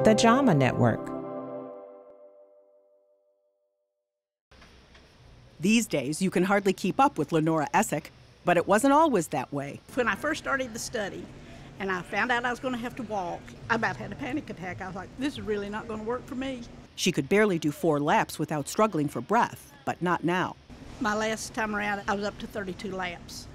the JAMA Network. These days, you can hardly keep up with Lenora Essick, but it wasn't always that way. When I first started the study and I found out I was going to have to walk, I about had a panic attack. I was like, this is really not going to work for me. She could barely do 4 laps without struggling for breath, but not now. My last time around, I was up to 32 laps.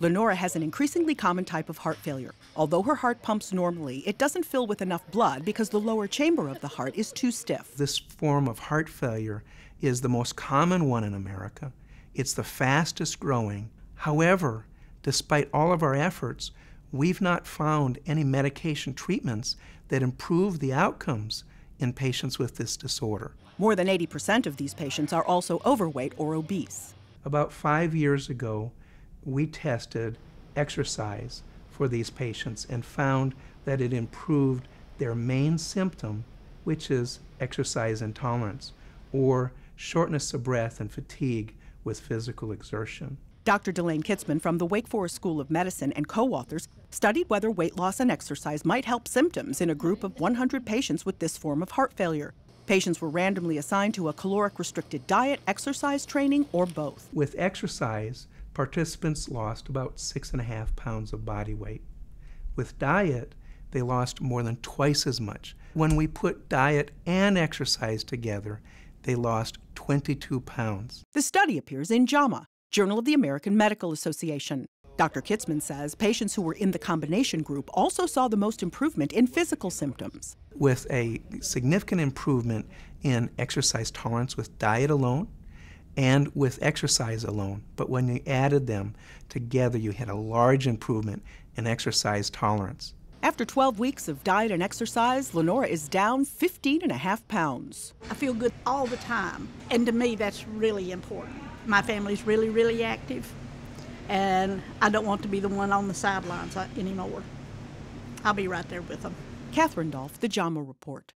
Lenora has an increasingly common type of heart failure. Although her heart pumps normally, it doesn't fill with enough blood because the lower chamber of the heart is too stiff. This form of heart failure is the most common one in America. It's the fastest growing. However, despite all of our efforts, we've not found any medication treatments that improve the outcomes in patients with this disorder. More than 80% of these patients are also overweight or obese. About 5 years ago, we tested exercise for these patients and found that it improved their main symptom, which is exercise intolerance, or shortness of breath and fatigue with physical exertion. Dr. Delane Kitzman from the Wake Forest School of Medicine and co-authors studied whether weight loss and exercise might help symptoms in a group of 100 patients with this form of heart failure. Patients were randomly assigned to a caloric-restricted diet, exercise training, or both. With exercise, participants lost about 6.5 pounds of body weight. With diet, they lost more than twice as much. When we put diet and exercise together, they lost 22 pounds. The study appears in JAMA, Journal of the American Medical Association. Dr. Kitzman says patients who were in the combination group also saw the most improvement in physical symptoms. With a significant improvement in exercise tolerance with diet alone and with exercise alone. But when you added them together, you had a large improvement in exercise tolerance. After 12 weeks of diet and exercise, Lenora is down 15.5 pounds. I feel good all the time, and to me that's really important. My family's really, really active, and I don't want to be the one on the sidelines anymore. I'll be right there with them. Catherine Dolph, The JAMA Report.